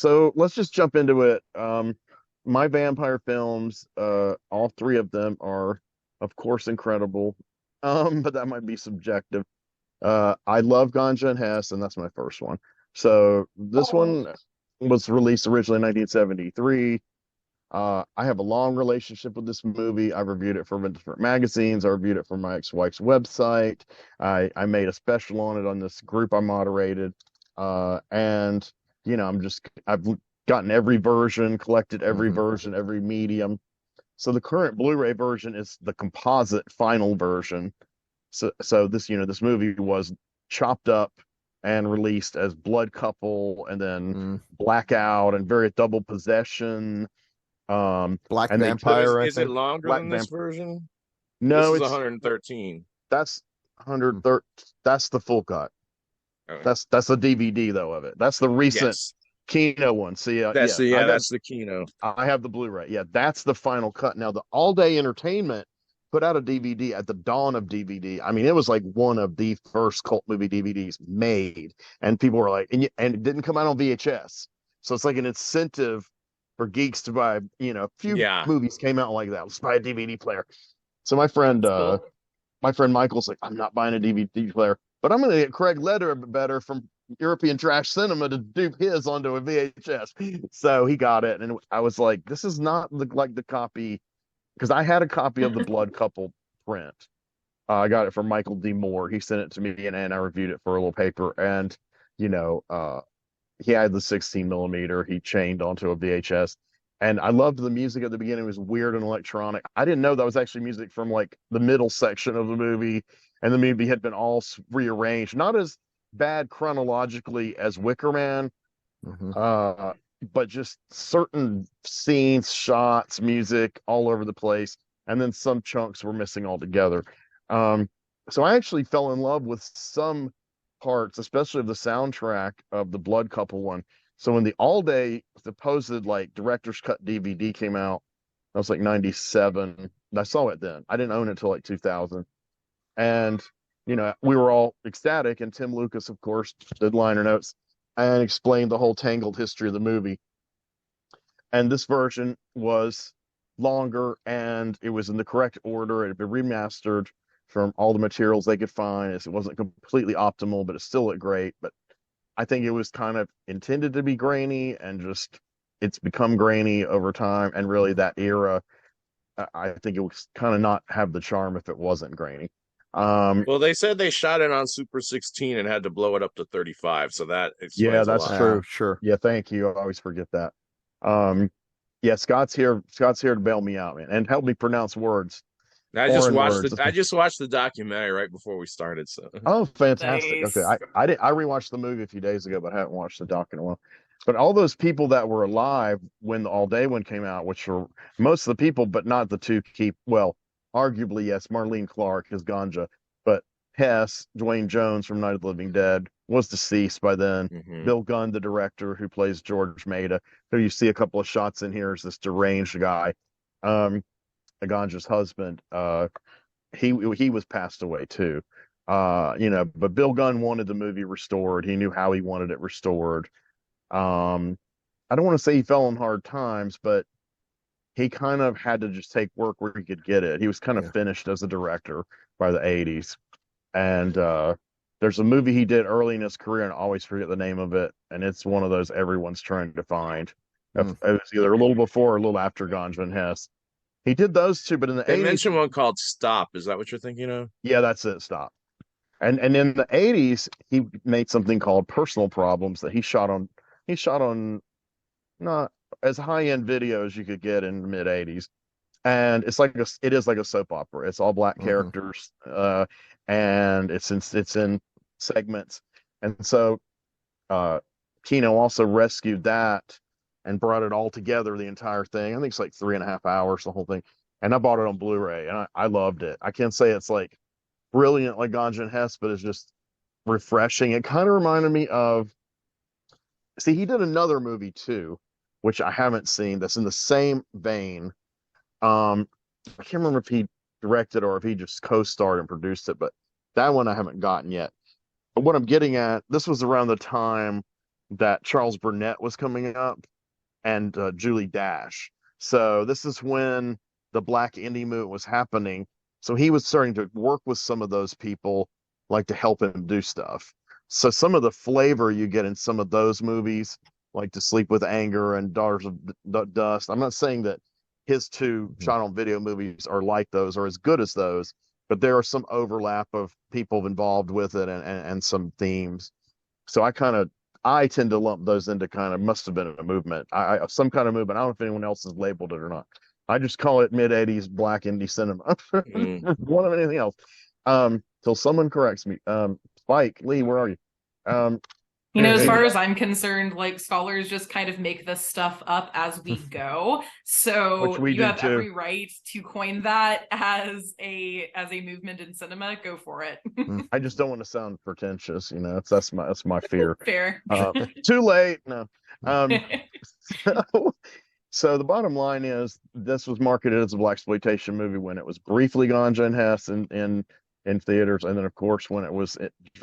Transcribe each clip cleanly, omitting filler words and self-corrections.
So let's just jump into it. My vampire films, all three of them are, of course, incredible. But that might be subjective. I love Ganja and Hess, and that's my first one. So this one was released originally in 1973. I have a long relationship with this movie. I've reviewed it for different magazines. I reviewed it for my ex-wife's website. I made a special on it on this group I moderated. And I've gotten every version, collected every Hmm. version, every medium. So the current Blu-ray version is the composite final version. So this movie was chopped up and released as Blood Couple and then Mm. Blackout and very double possession. Black And they So took Vampire, I is it think. longer Black than this Vamp. version? This No, is it's 113. that's Mm. 130. That's the full cut. Okay. That's the DVD though of it. That's the recent Yes. Kino one. See, That's yeah, the yeah, that's the Kino. I have the Blu-ray. Yeah, that's the final cut. Now the All Day Entertainment put out a DVD at the dawn of DVD. I mean, it was like one of the first cult movie DVDs made, and people were like, and it didn't come out on VHS, so it's like an incentive for geeks to buy. A few Yeah. movies came out like that. Let's buy a DVD player. So That's cool. my friend Michael's like, I'm not buying a DVD player, but I'm going to get Craig Better from European Trash Cinema to dupe his onto a VHS. So he got it, and I was like, this is not like the copy because I had a copy of the Blood Couple print. I got it from Michael D. Moore. He sent it to me, and I reviewed it for a little paper. And you know, uh, he had the 16 millimeter. He chained onto a VHS, and I loved the music at the beginning. It was weird and electronic. I didn't know that was actually music from like the middle section of the movie, and the movie had been all rearranged. Not as bad chronologically as Wicker Man, Hmm. uh, but just certain scenes, shots, music all over the place, and then some chunks were missing altogether. Um, so I actually fell in love with some parts, especially of the soundtrack of the Blood Couple one. So when the All Day supposed like director's cut DVD came out, that was like 97. I saw it then. I didn't own it until like 2000. And, we were all ecstatic. And Tim Lucas, of course, did liner notes and explained the whole tangled history of the movie. And this version was longer and it was in the correct order. It had been remastered from all the materials they could find. It wasn't completely optimal, but it still looked great. But I think it was kind of intended to be grainy and just it's become grainy over time. And really, that era, I think it was kind of not have the charm if it wasn't grainy. Um, Well, they said they shot it on Super 16 and had to blow it up to 35, so that yeah, explains a that's lot. true. Sure. Yeah, thank you. I always forget that. Um, yeah, Scott's here. Scott's here to bail me out, man, and help me pronounce words, foreign words. I just watched the documentary right before we started, so Oh, fantastic. Okay, nice. I rewatched the movie a few days ago, but I haven't watched the doc in a while. But all those people that were alive when the All Day one came out, which were most of the people, but not the two key. Well, arguably yes, Marlene Clark, his Ganja, but Hess, Dwayne Jones from Night of the Living Dead was deceased by then. Hmm. Bill Gunn, the director who plays George Maida, who you see a couple of shots in here, is this deranged guy, um, Ganja's husband. He was passed away too. But Bill Gunn wanted the movie restored. He knew how he wanted it restored. Um, I don't want to say he fell on hard times, but he kind of had to just take work where he could get it. He was kind of Yeah. finished as a director by the 80s. And there's a movie he did early in his career, and I always forget the name of it. And it's one of those everyone's trying to find. Mm. It was either a little before or a little after Ganja and Hess. He did those two, but in the They 80s, mentioned one called Stop. Is that what you're thinking of? yeah, that's it. Stop. And in the 80s, he made something called Personal Problems that he shot on not as high end video as you could get in the mid 80s. And it is like a soap opera. It's all black Hmm. characters, and it's in segments. And so uh, Kino also rescued that and brought it all together, the entire thing. I think it's like 3.5 hours, the whole thing. And I bought it on Blu-ray, and I loved it. I can't say it's like brilliant like Ganja and Hess, but it's just refreshing. It kind of reminded me of, see, he did another movie too, which I haven't seen, that's in the same vein. I can't remember if he directed or if he just co-starred and produced it, but that one I haven't gotten yet. But what I'm getting at, this was around the time that Charles Burnett was coming up and Julie Dash. So this is when the Black Indie movement was happening. So he was starting to work with some of those people, like to help him do stuff. So some of the flavor you get in some of those movies, like To Sleep with Anger and Daughters of Dust. I'm not saying that his two shot on video movies are like those or as good as those, but there are some overlap of people involved with it and some themes. So I tend to lump those into kind of must have been a movement. Some kind of movement. I don't know if anyone else has labeled it or not. I just call it mid '80s black indie cinema. More than anything else. Till someone corrects me. Spike Lee, where are you? As far as I'm concerned, like scholars just kind of make this stuff up as we go. So you have every right to coin that as a movement in cinema. Go for it. I just don't want to sound pretentious, that's my fear. Fair. Too late. No. So the bottom line is this was marketed as a blaxploitation movie when it was briefly GANJA and HESS in theaters, and then of course when it was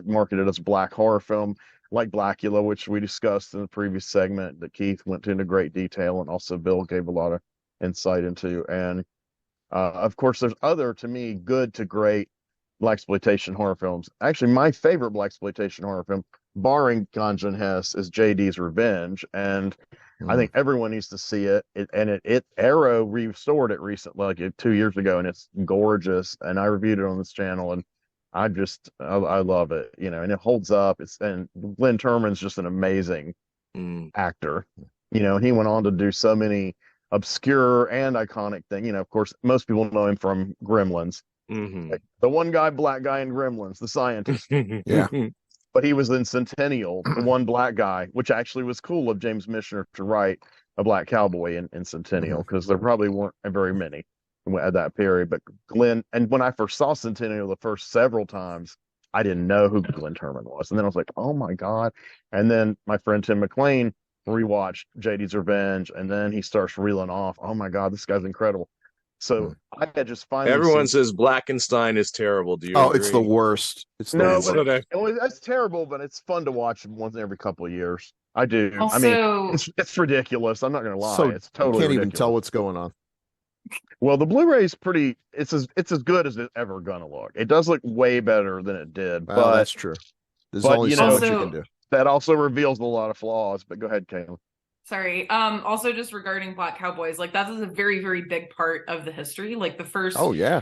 marketed as a black horror film like Blackula, which we discussed in the previous segment that Keith went into great detail, and also Bill gave a lot of insight into. And of course, there's other, to me, good to great blaxploitation horror films. Actually, my favorite blaxploitation horror film, barring GANJA and HESS, is JD's Revenge, and I think everyone needs to see it. Arrow restored it recently, like 2 years ago, and it's gorgeous. And I reviewed it on this channel, and I love it, and it holds up. And Glenn Turman's just an amazing actor, and he went on to do so many obscure and iconic things. Of course, most people know him from Gremlins. Like the one guy, black guy in Gremlins, the scientist. Yeah. But he was in Centennial, the one black guy, which actually was cool of James Michener to write a black cowboy in Centennial, because there probably weren't very many at that period. But Glenn, and when I first saw Centennial the first several times, I didn't know who Glenn Turman was. And then I was like, oh my God. And then my friend Tim McLean rewatched JD's Revenge, and then he starts reeling off, oh my God, this guy's incredible. So I had just finally. Everyone says Blackenstein is terrible. Do you agree? It's the worst. It's that's terrible, but it's fun to watch once every couple of years. I do. Also, I mean, it's ridiculous. I'm not going to lie. So it's totally. You can't ridiculous. even tell what's going on. Well, the Blu-ray is pretty. It's as good as it's ever gonna look. It does look way better than it did. Well, but that's true. There's only so much you can do. That also reveals a lot of flaws. But go ahead, Kaelyn. Sorry. Also, just regarding black cowboys, like that is a very, very big part of the history. Like the first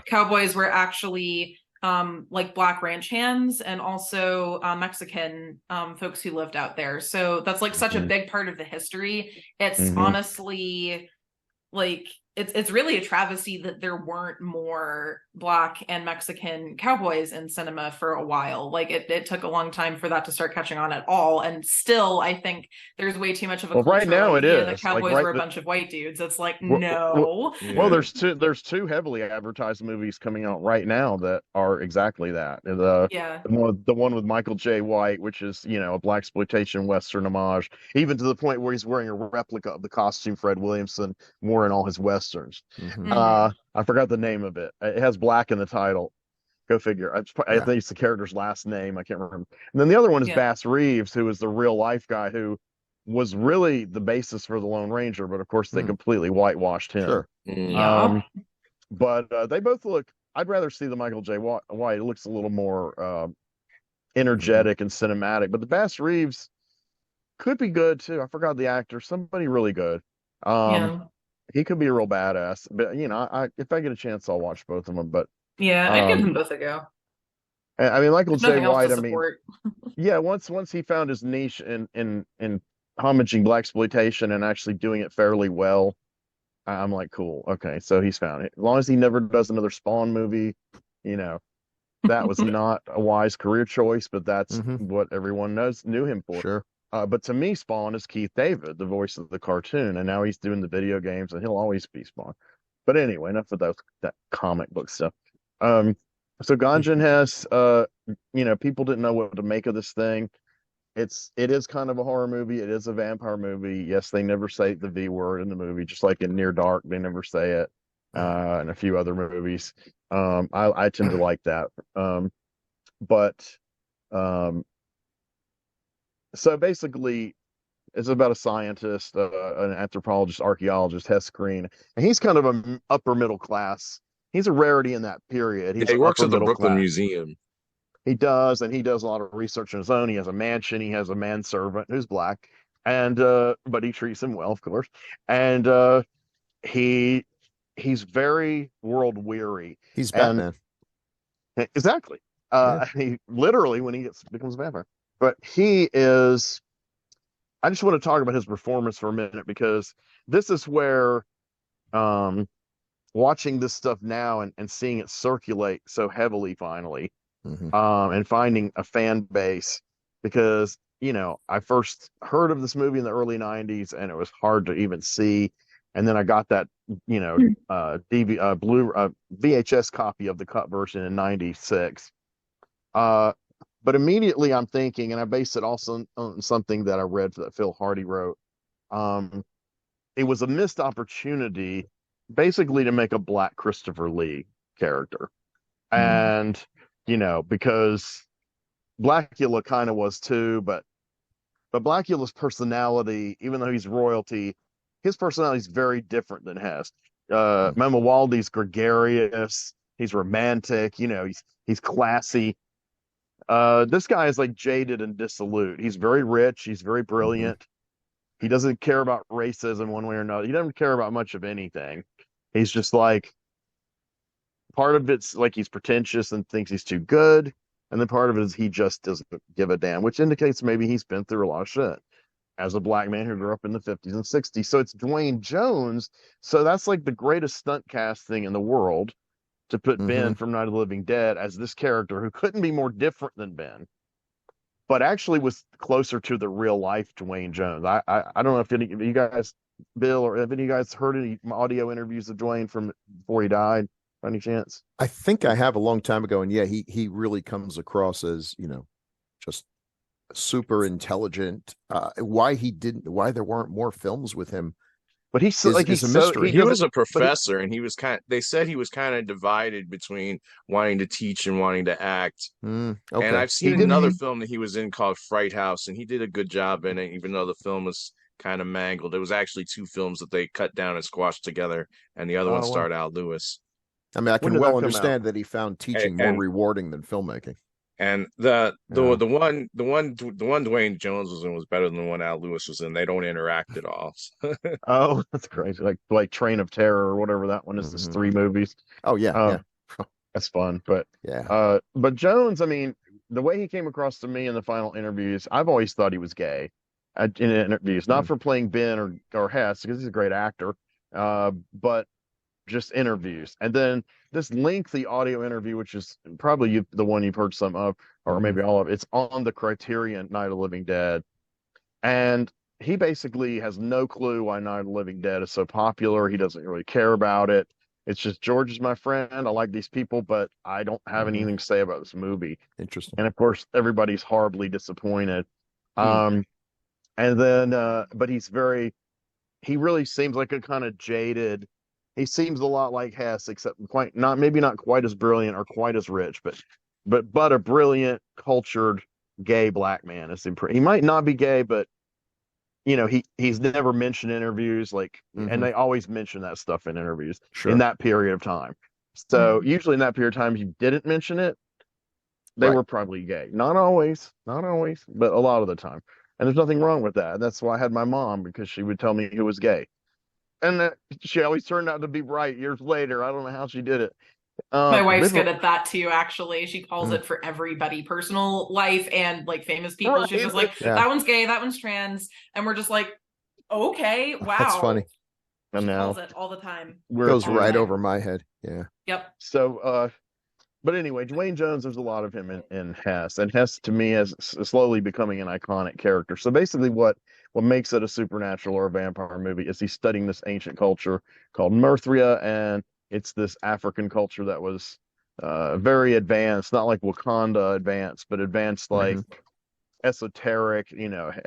cowboys were actually like black ranch hands and also Mexican folks who lived out there. So that's like such a big part of the history. It's honestly like it's really a travesty that there weren't more black and Mexican cowboys in cinema for a while. Like it took a long time for that to start catching on at all. And still, I think there's way too much of a cultural right now idea it that is. cowboys were a bunch of white dudes. It's like, no. Well, there's two heavily advertised movies coming out right now that are exactly that. The one with Michael J. White, which is, a blaxploitation Western homage, even to the point where he's wearing a replica of the costume Fred Williamson wore in all his Westerns. I forgot the name of it. It has black in the title. Go figure. I think it's the character's last name. I can't remember. And then the other one is Bass Reeves, who is the real life guy who was really the basis for the Lone Ranger, but of course they completely whitewashed him. Sure. But they both look. I'd rather see the Michael J. White. It looks a little more energetic and cinematic. But the Bass Reeves could be good too. I forgot the actor. Somebody really good. He could be a real badass, but if I get a chance, I'll watch both of them. But I'd give them both a go. I mean, Michael J. White. Once he found his niche in homaging blaxploitation and actually doing it fairly well, I'm like, cool, okay, so he's found it. As long as he never does another Spawn movie, that was not a wise career choice, but that's what everyone knew him for. Sure. But to me, Spawn is Keith David, the voice of the cartoon, and now he's doing the video games, and he'll always be Spawn. But anyway, enough of that comic book stuff. So GANJA and HESS, people didn't know what to make of this thing. It is kind of a horror movie. It is a vampire movie. Yes, they never say the V word in the movie, just like in Near Dark, they never say it, and a few other movies. I tend to like that. So basically, It's about a scientist, an anthropologist, archaeologist, Hess Green, and he's kind of a upper middle class. He's a rarity in that period. He's he works upper at the middle Brooklyn class. Museum. He does, and he does a lot of research on his own. He has a mansion. He has a manservant who's black, and but he treats him well, of course. And he he's very world weary. He's and Batman. Exactly. He literally when he becomes a vampire. But he is. I just want to talk about his performance for a minute because this is where, watching this stuff now and seeing it circulate so heavily finally, and finding a fan base because I first heard of this movie in the early '90s and it was hard to even see, and then I got that VHS copy of the cut version in '96. But immediately I'm thinking, and I base it also on something that I read that Phil Hardy wrote. It was a missed opportunity, basically, to make a black Christopher Lee character, and because Blackula kind of was too, but Blackula's personality, even though he's royalty, his personality is very different than Hess. Mamuwaldi's gregarious, he's romantic, he's classy. This guy is like jaded and dissolute. He's very rich. He's very brilliant. He doesn't care about racism one way or another. He doesn't care about much of anything. He's just like, part of it's like he's pretentious and thinks he's too good. And then part of it is he just doesn't give a damn, which indicates maybe he's been through a lot of shit as a black man who grew up in the 50s and 60s. So it's Duane Jones. So that's like the greatest stunt casting in the world, to put Ben from Night of the Living Dead as this character who couldn't be more different than Ben, but actually was closer to the real life Duane Jones. I don't know if any of you guys, Bill, or have any of you guys heard any audio interviews of Duane from before he died, by any chance? I think I have a long time ago, and yeah, he really comes across as just super intelligent. Why there weren't more films with him? But he's a mystery. He was a professor, and they said he was kind of divided between wanting to teach and wanting to act. Okay. And I've seen another film that he was in called Fright House, and he did a good job in it, even though the film was kind of mangled. It was actually two films that they cut down and squashed together, and the other one starred Al Lewis. I mean, I can well understand that he found teaching more rewarding than filmmaking. And the one Duane Jones was in was better than the one Al Lewis was in. They don't interact at all. Oh, that's crazy! Like Train of Terror or whatever that one is. There's 3 movies. Oh yeah, that's fun. But yeah, but Jones, I mean, the way he came across to me in the final interviews, I've always thought he was gay in interviews, not for playing Ben or Hess because he's a great actor, but just interviews. And then this lengthy audio interview, which is probably the one you've heard some of, or maybe all of it, it's on the Criterion Night of the Living Dead. And he basically has no clue why Night of the Living Dead is so popular. He doesn't really care about it. It's just, George is my friend. I like these people, but I don't have anything to say about this movie. Interesting. And of course, everybody's horribly disappointed. And then, but he really seems like a kind of jaded. He seems a lot like Hess, except maybe not quite as brilliant or quite as rich, but a brilliant, cultured, gay black man. He might not be gay, but he's never mentioned in interviews, and they always mention that stuff in interviews in that period of time. So usually in that period of time, if you didn't mention it, they were probably gay. Not always, but a lot of the time. And there's nothing wrong with that. That's why I had my mom, because she would tell me who was gay. And she always turned out to be right years later. I don't know how she did it. My wife's good at that too, actually. She calls it for everybody, personal life and like famous people. Right. She's just like, that one's gay, that one's trans. And we're just like, okay, wow. That's funny. She calls it all the time. It goes right over my head. Yeah. Yep. So, but anyway, Duane Jones, there's a lot of him in Hess. And Hess, to me, is slowly becoming an iconic character. So basically what makes it a supernatural or a vampire movie is he's studying this ancient culture called Murthria, and it's this African culture that was very advanced, not like Wakanda advanced, but advanced like esoteric,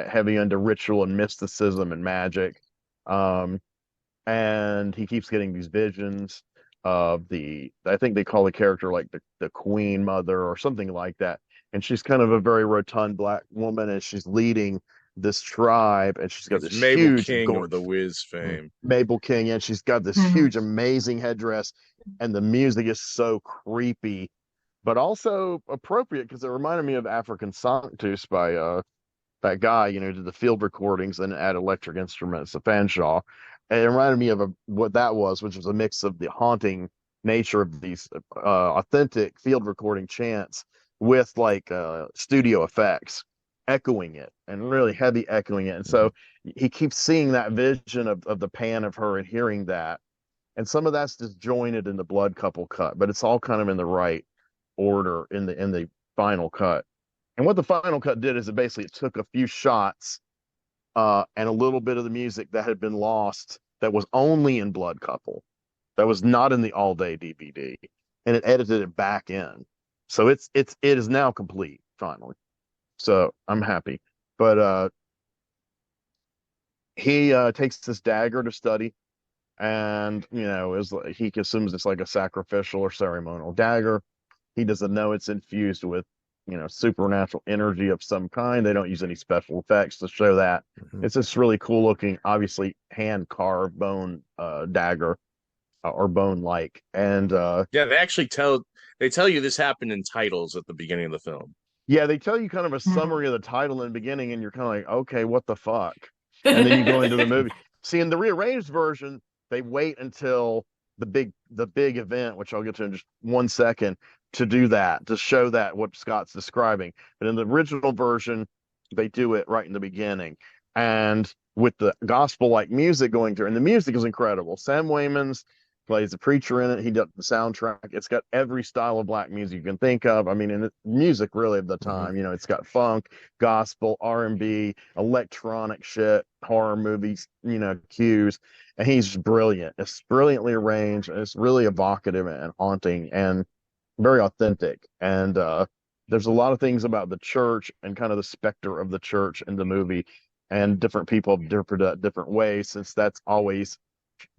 heavy into ritual and mysticism and magic. And he keeps getting these visions of I think they call the character like the Queen Mother or something like that. And she's kind of a very rotund black woman, and she's leading this tribe, and she's got this Mabel huge King of the Wiz fame. Mabel King, and she's got this huge, amazing headdress, and the music is so creepy, but also appropriate because it reminded me of African Sanctus by that guy, did the field recordings and add electric instruments, the Fanshawe. And it reminded me of what that was, which was a mix of the haunting nature of these authentic field recording chants with like studio effects echoing it and really heavy echoing it. And so he keeps seeing that vision of the pan of her and hearing that. And some of that's disjointed in the blood couple cut, but it's all kind of in the right order in the final cut. And what the final cut did is it took a few shots and a little bit of the music that had been lost that was only in Blood Couple, that was not in the all day DVD, and it edited it back in. So it is now complete finally. So I'm happy. But he takes this dagger to study, and he assumes it's like a sacrificial or ceremonial dagger. He doesn't know it's infused with supernatural energy of some kind. They don't use any special effects to show that. It's this really cool looking, obviously hand carved bone dagger or bone like. And they actually tell you this happened in titles at the beginning of the film. Yeah, they tell you kind of a summary of the title in the beginning, and you're kind of like, okay, what the fuck? And then you go into the movie. See, in the rearranged version, they wait until the big event, which I'll get to in just 1 second, to do that, to show that what Scott's describing. But in the original version, they do it right in the beginning. And with the gospel-like music going through, and the music is incredible. Sam Waymans plays the preacher in it. He does the soundtrack. It's got every style of black music you can think of. I mean, and music really of the time. It's got funk, gospel, R&B, electronic shit, horror movies, cues. And he's brilliant. It's brilliantly arranged. And it's really evocative and haunting and very authentic. And there's a lot of things about the church and kind of the specter of the church in the movie, and different people interpret different ways, since that's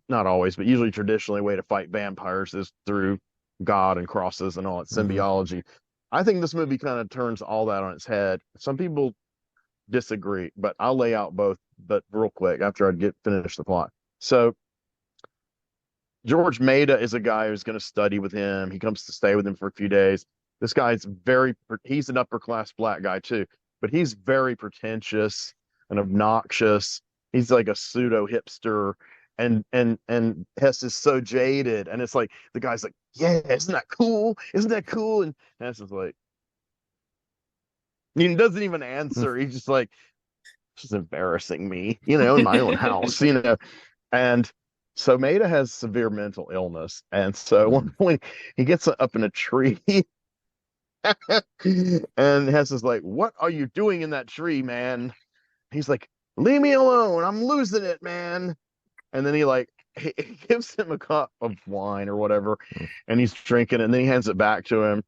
not always, but usually traditionally a way to fight vampires is through God and crosses and all that symbiology. I think this movie kind of turns all that on its head. Some people disagree, but I'll lay out both, but real quick after I finish the plot. So George Maida is a guy who's going to study with him. He comes to stay with him for a few days. This guy's he's an upper class black guy too, but he's very pretentious and obnoxious. He's like a pseudo hipster, and Hess is so jaded, and it's like the guy's like, yeah, isn't that cool? Isn't that cool? And Hess is like, he doesn't even answer. He's just like, this is embarrassing me, in my own house, and so Maida has severe mental illness. And so at one point he gets up in a tree and Hess is like, what are you doing in that tree, man? He's like, leave me alone. I'm losing it, man. And then he gives him a cup of wine or whatever, and he's drinking, and then he hands it back to him.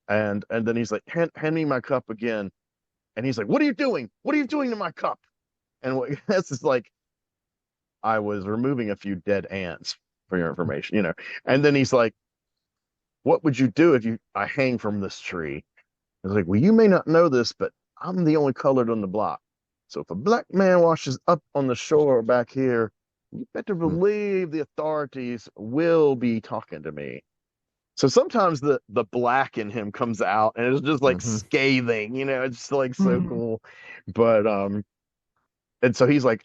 And then he's like, hand me my cup again. And he's like, what are you doing? What are you doing to my cup? And Hess is like, I was removing a few dead ants for your information, And then he's like, what would you do if I hang from this tree? I was like, well, you may not know this, but I'm the only colored on the block. So if a black man washes up on the shore back here, you better believe the authorities will be talking to me. So sometimes the black in him comes out, and it's just like scathing, it's like so cool. But and so he's like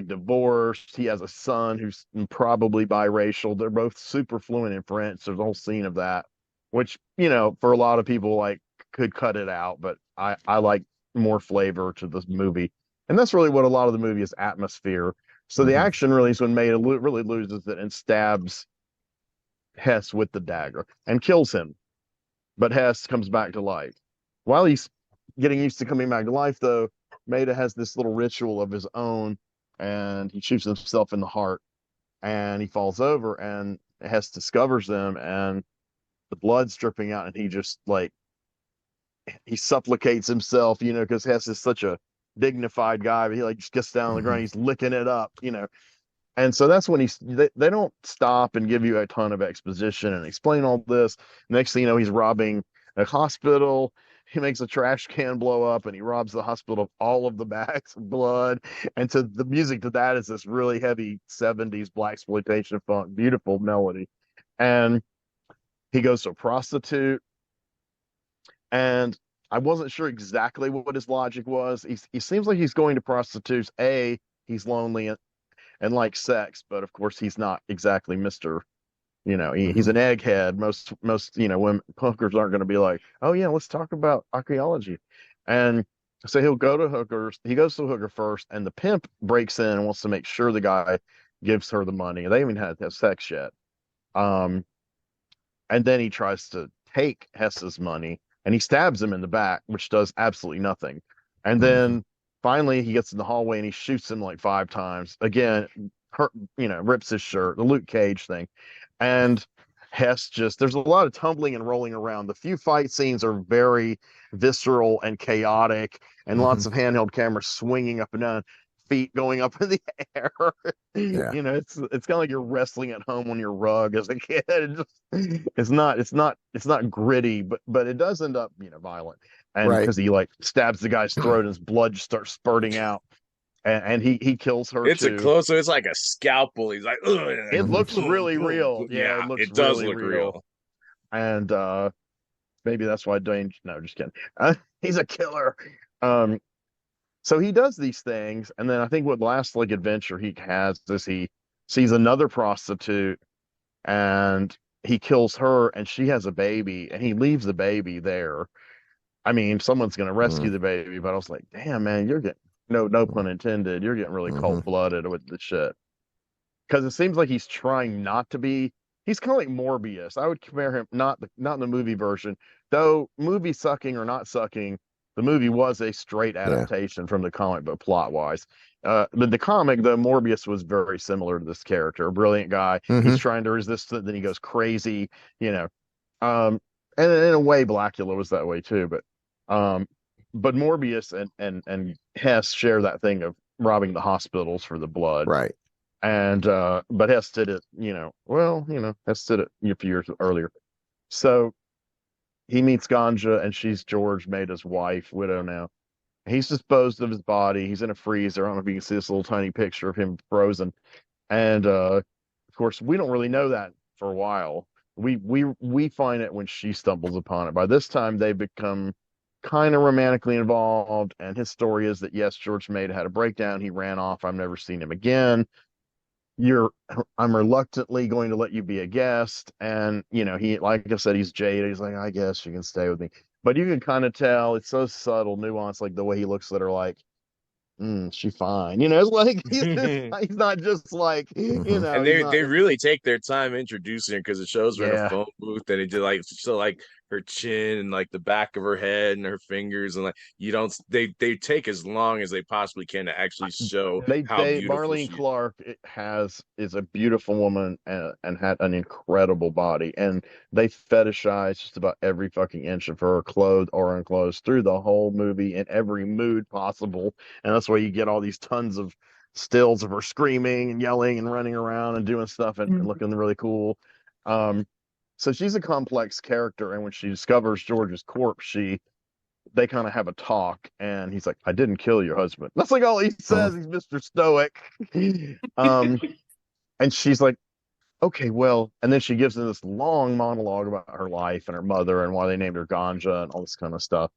divorced. He has a son who's probably biracial. They're both super fluent in French. There's a whole scene of that, which, for a lot of people could cut it out, but I like more flavor to this movie. And that's really what a lot of the movie is, atmosphere. So the action really is when Maida really loses it and stabs Hess with the dagger and kills him. But Hess comes back to life. While he's getting used to coming back to life, though, Maida has this little ritual of his own, and he shoots himself in the heart, and he falls over, and Hess discovers them, and the blood's dripping out, and he just he supplicates himself, because Hess is such a dignified guy, but he just gets down on the ground, he's licking it up, And so that's when they don't stop and give you a ton of exposition and explain all this. Next thing you know, he's robbing a hospital. he makes a trash can blow up, and he robs the hospital of all of the bags of blood. And to the music to that is this really heavy 70s blaxploitation funk, beautiful melody. And he goes to a prostitute, and I wasn't sure exactly what his logic was. He seems like he's going to prostitutes. He's lonely and likes sex, but of course he's not exactly Mr. He's an egghead. Most when hookers aren't going to be like, oh yeah, let's talk about archaeology. And so he'll go to hookers. He goes to a hooker first, and the pimp breaks in and wants to make sure the guy gives her the money. They haven't had sex yet. And then he tries to take Hess's money, and he stabs him in the back, which does absolutely nothing. And then finally he gets in the hallway and he shoots him like 5 times. Again, rips his shirt, the Luke Cage thing. And Hess there's a lot of tumbling and rolling around. The few fight scenes are very visceral and chaotic, and lots of handheld cameras swinging up and down, feet going up in the air. Yeah. It's kind of like you're wrestling at home on your rug as a kid. It's not gritty, but it does end up violent. And because he like stabs the guy's throat and his blood just starts spurting out. And he kills her. It's too. a close, so it's like a scalpel. He's like, ugh. It looks really real. Yeah, it does look real. And maybe that's why Duane. No, just kidding. He's a killer. So he does these things, and then I think what last like adventure he has is he sees another prostitute, and he kills her, and she has a baby, and he leaves the baby there. I mean, someone's gonna rescue the baby, but I was like, damn man, you're getting. No pun intended. You're getting really cold-blooded with the shit. Because it seems like he's trying not to be. He's kind of like Morbius. I would compare him, not in the movie version, though. Movie sucking or not sucking, the movie was a straight adaptation from the comic book plot-wise. But the comic, though, Morbius was very similar to this character. A brilliant guy. He's trying to resist it, then he goes crazy. And in a way, Blackula was that way too. But Morbius and Hess share that thing of robbing the hospitals for the blood. Right. And but Hess did it, Hess did it a few years earlier. So he meets GANJA, and she's George Maida's wife, widow now. He's disposed of his body. He's in a freezer. I don't know if you can see this little tiny picture of him frozen. And of course, we don't really know that for a while. We find it when she stumbles upon it. By this time, they've become kind of romantically involved, and his story is that yes, George Maida had a breakdown. He ran off. I've never seen him again. I'm reluctantly going to let you be a guest. And he, like I said, he's jaded. He's like, I guess you can stay with me. But you can kind of tell it's so subtle, nuance, like the way he looks at her, like, she fine. It's like he's not just like And they really take their time introducing her, because it shows her in a phone booth, and it did like show like her chin and like the back of her head and her fingers, and like they take as long as they possibly can to actually show how beautiful Marlene she Clark is a beautiful woman and had an incredible body, and they fetishize just about every fucking inch of her, clothed or unclothed, through the whole movie in every mood possible. And that's why you get all these tons of stills of her screaming and yelling and running around and doing stuff and looking really cool. So she's a complex character, and when she discovers George's corpse, they kind of have a talk, and he's like, I didn't kill your husband. That's like all he says. He's Mr. Stoic. And she's like, okay, well, and then she gives him this long monologue about her life and her mother and why they named her GANJA and all this kind of stuff.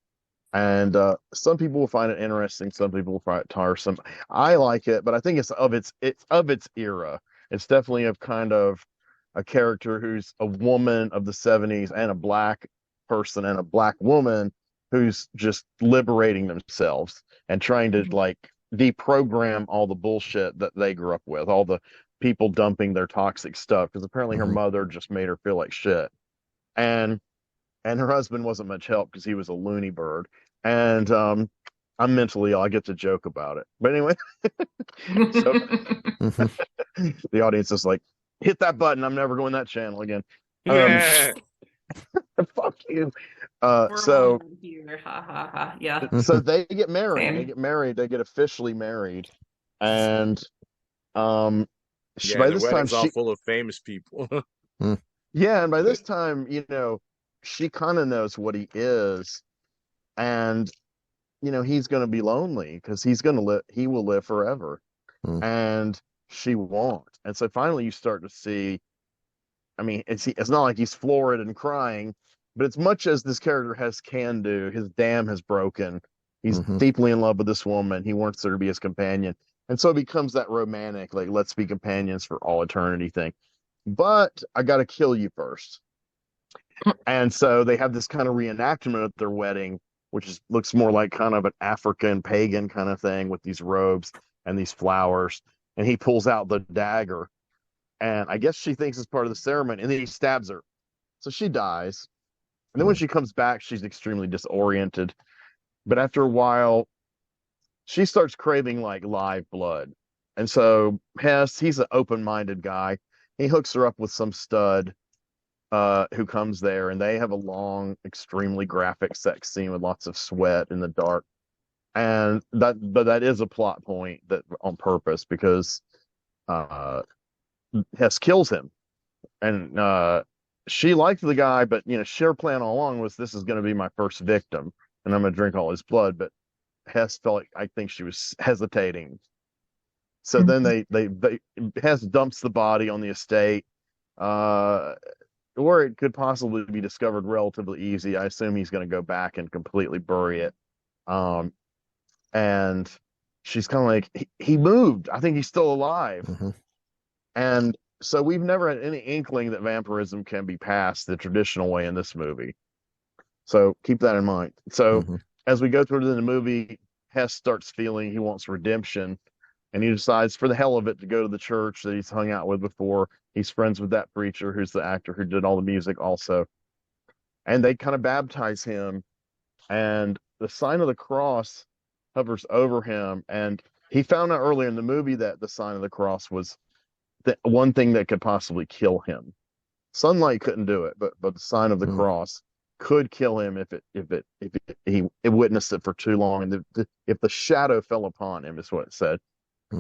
And some people will find it interesting. Some people will find it tiresome. I like it, but I think it's of its era. It's definitely of kind of a character who's a woman of the 70s, and a black person and a black woman who's just liberating themselves and trying to like deprogram all the bullshit that they grew up with, all the people dumping their toxic stuff, because apparently her mother just made her feel like shit. And her husband wasn't much help because he was a loony bird. And I'm mentally ill. I get to joke about it. But anyway, so the audience is like, hit that button. I'm never going that channel again. Fuck you. So here. Ha, ha, ha. Yeah. So they get married. Same. They get married. They get officially married. And by the this time all full of famous people. Yeah, and by this time, she kind of knows what he is. and he's going to be lonely because he will live forever, and she won't. And so finally you start to see, I mean, it's not like he's florid and crying, but it's much as this character can do. His dam has broken. He's deeply in love with this woman. He wants her to be his companion. And so it becomes that romantic, like, let's be companions for all eternity thing. But I got to kill you first. And so they have this kind of reenactment at their wedding, which looks more like kind of an African pagan kind of thing with these robes and these flowers. And he pulls out the dagger. And I guess she thinks it's part of the ceremony. And then he stabs her. So she dies. And then when she comes back, she's extremely disoriented. But after a while, she starts craving like live blood. And so Hess, he's an open-minded guy. He hooks her up with some stud who comes there, and they have a long, extremely graphic sex scene with lots of sweat in the dark. And that is a plot point that on purpose, because Hess kills him. And she liked the guy, but her plan all along was, this is going to be my first victim, and I'm going to drink all his blood. But Hess felt like, I think she was hesitating. So then they Hess dumps the body on the estate, or it could possibly be discovered relatively easy. I assume he's going to go back and completely bury it. And she's kind of like, he moved. I think he's still alive. And so we've never had any inkling that vampirism can be passed the traditional way in this movie. So keep that in mind. So as we go through the movie, Hess starts feeling he wants redemption, and he decides, for the hell of it, to go to the church that he's hung out with before. He's friends with that preacher who's the actor who did all the music also. And they kind of baptize him, and the sign of the cross hovers over him. And he found out earlier in the movie that the sign of the cross was the one thing that could possibly kill him. Sunlight couldn't do it, but the sign of the cross could kill him if he witnessed it for too long, and if the shadow fell upon him, is what it said.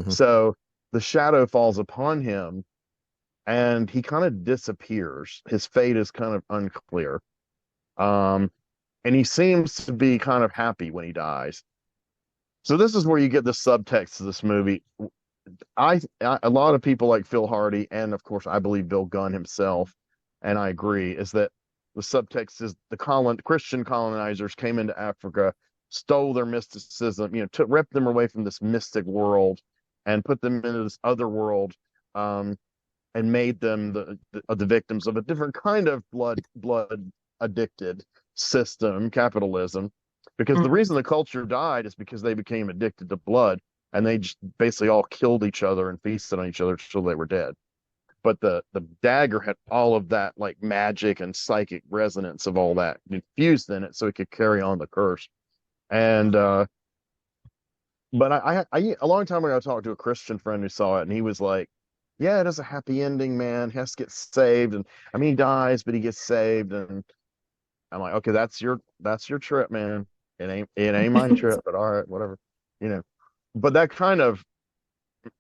So the shadow falls upon him, and he kind of disappears. His fate is kind of unclear, and he seems to be kind of happy when he dies. So this is where you get the subtext of this movie. A lot of people like Phil Hardy, and of course I believe Bill Gunn himself, and I agree, is that the subtext is the Christian colonizers came into Africa, stole their mysticism, ripped them away from this mystic world and put them into this other world, and made them the victims of a different kind of blood addicted system, capitalism. Because the reason the culture died is because they became addicted to blood, and they just basically all killed each other and feasted on each other until they were dead. But the dagger had all of that like magic and psychic resonance of all that infused in it, so it could carry on the curse. And but I a long time ago I talked to a Christian friend who saw it, and he was like, "Yeah, it is a happy ending, man. Hess gets saved, and I mean he dies, but he gets saved." And I'm like, "Okay, that's your trip, man. It ain't my trip, but all right, whatever, But that kind of,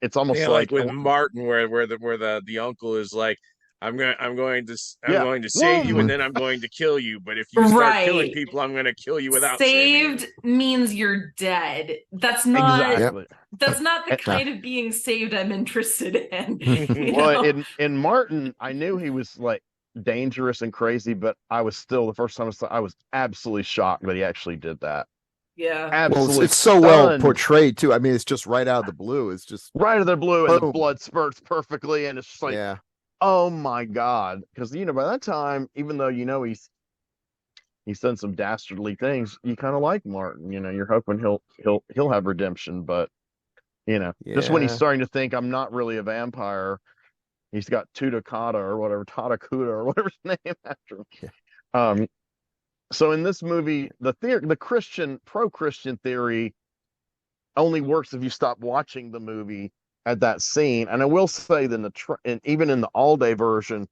it's almost like with Martin, where the uncle is like, I'm going to save you, and then I'm going to kill you. But if you start killing people, I'm going to kill you without saving you. Means you're dead. That's not that's not the kind of being saved I'm interested in. Well, in Martin, I knew he was like dangerous and crazy, but I was still, the first time I was absolutely shocked that he actually did that. Yeah, absolutely. Well, it's so well portrayed too. I mean, it's just right out of the blue. It's just right out of the blue, and the blood spurts perfectly, and it's just like, oh my god! Because by that time, even though he's done some dastardly things, you kind of like Martin. You're hoping he'll have redemption, but just when he's starting to think, I'm not really a vampire, he's got Tutakata or whatever, Tatakuta or whatever his name after him. So in this movie, the pro-Christian theory only works if you stop watching the movie at that scene. And I will say that even in the all-day version,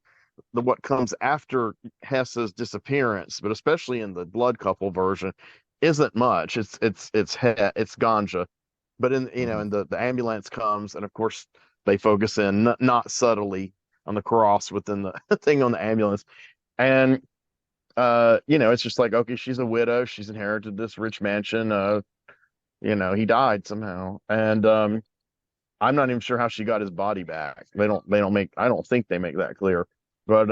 what comes after Hess's disappearance, but especially in the Blood Couple version, isn't much. It's GANJA, but in the ambulance comes, and of course they focus in not subtly on the cross within the thing on the ambulance, and it's just like, okay, she's a widow, she's inherited this rich mansion, he died somehow. And I'm not even sure how she got his body back. I don't think they make that clear. But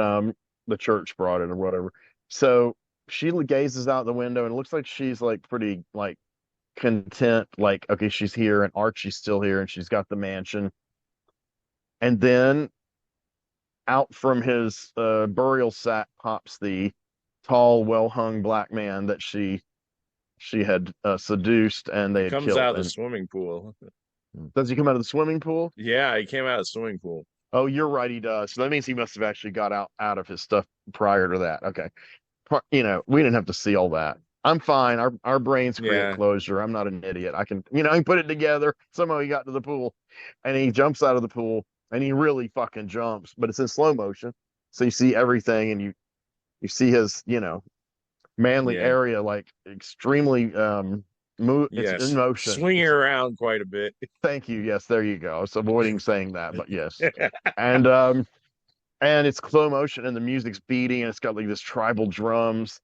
the church brought it or whatever. So she gazes out the window and it looks like she's like pretty like content, like, okay, she's here and Archie's still here and she's got the mansion. And then out from his burial sack pops the tall, well-hung black man that she had seduced and they had comes killed. Out of the swimming pool. Does he come out of the swimming pool? Yeah, he came out of the swimming pool. Oh, you're right, he does. So that means he must have actually got out of his stuff prior to that. Okay. We didn't have to see all that. I'm fine. Our brains create closure. I'm not an idiot. I can put it together. Somehow he got to the pool and he jumps out of the pool and he really fucking jumps, but it's in slow motion. So you see everything and you see his, manly area, like extremely, it's in motion. Swinging around quite a bit. Thank you. Yes, there you go. I was avoiding saying that, but yes. And it's slow motion and the music's beating and it's got like this tribal drums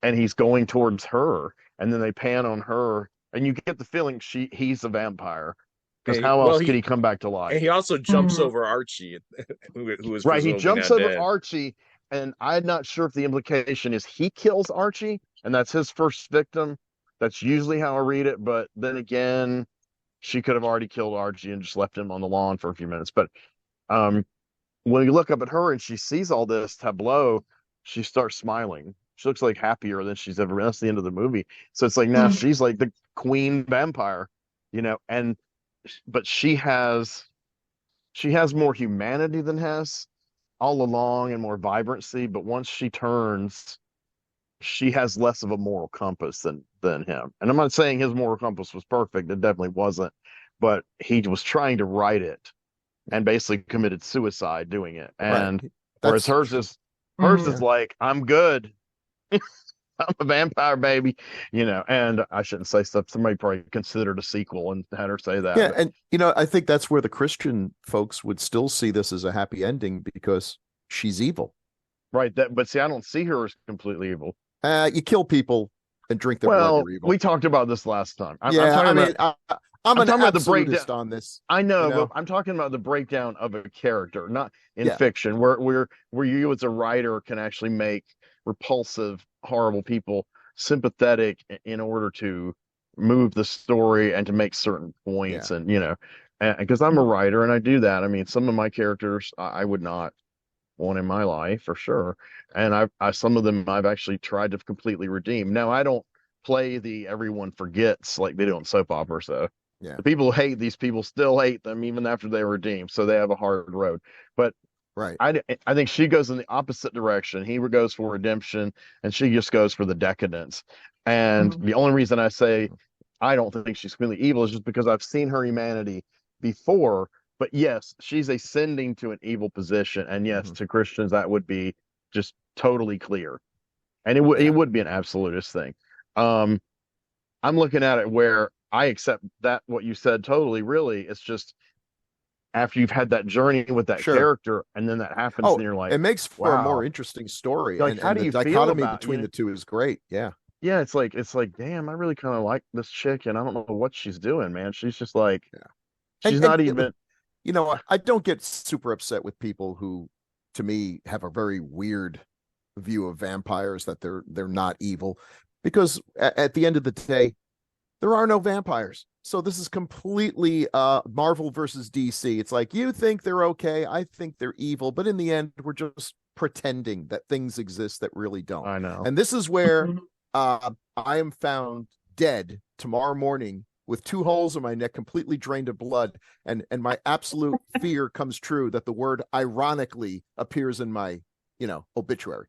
and he's going towards her and then they pan on her and you get the feeling he's a vampire because how else could he come back to life? And he also jumps over Archie, who was right. He jumps over Archie, and I'm not sure if the implication is he kills Archie and that's his first victim. That's usually how I read it, but then again, she could have already killed Archie and just left him on the lawn for a few minutes. But when you look up at her and she sees all this tableau, she starts smiling. She looks like happier than she's ever been. That's the end of the movie. So it's like now she's like the queen vampire, but she has more humanity than Hess all along and more vibrancy. But once she turns, she has less of a moral compass than him. And I'm not saying his moral compass was perfect. It definitely wasn't. But he was trying to write it and basically committed suicide doing it. And whereas hers is like, I'm good. I'm a vampire, baby, and I shouldn't say stuff. Somebody probably considered a sequel and had her say that. Yeah, but... and I think that's where the Christian folks would still see this as a happy ending because she's evil. Right. But see, I don't see her as completely evil. You kill people and drink their blood. You're evil. We talked about this last time. I'm talking about the breakdown on this. I know, but I'm talking about the breakdown of a character, not in fiction, where you as a writer can actually make repulsive, horrible people sympathetic in order to move the story and to make certain points. And because I'm a writer and I do that. I mean, some of my characters I would not want in my life for sure, and some of them I've actually tried to completely redeem. Now I don't play the everyone forgets like they do on soap opera. So the people who hate these people still hate them even after they redeem. So they have a hard road. But right, I think she goes in the opposite direction. He goes for redemption, and she just goes for the decadence. And the only reason I say I don't think she's completely evil is just because I've seen her humanity before. But yes, she's ascending to an evil position, and yes, to Christians that would be just totally clear, and it would be an absolutist thing. I'm looking at it where I accept that what you said totally. Really, it's just after you've had that journey with that character, and then that happens, and you're like, it makes for a more interesting story. Like, how do you the dichotomy between the two is great. Yeah, it's like, damn, I really kind of like this chick, and I don't know what she's doing, man. She's just like, she's not even. I don't get super upset with people who, to me, have a very weird view of vampires, that they're not evil, because at the end of the day, there are no vampires. So this is completely Marvel versus DC. It's like, you think they're okay, I think they're evil, but in the end, we're just pretending that things exist that really don't. I know. And this is where I am found dead tomorrow morning with 2 holes in my neck, completely drained of blood, and my absolute fear comes true that the word ironically appears in my, obituary.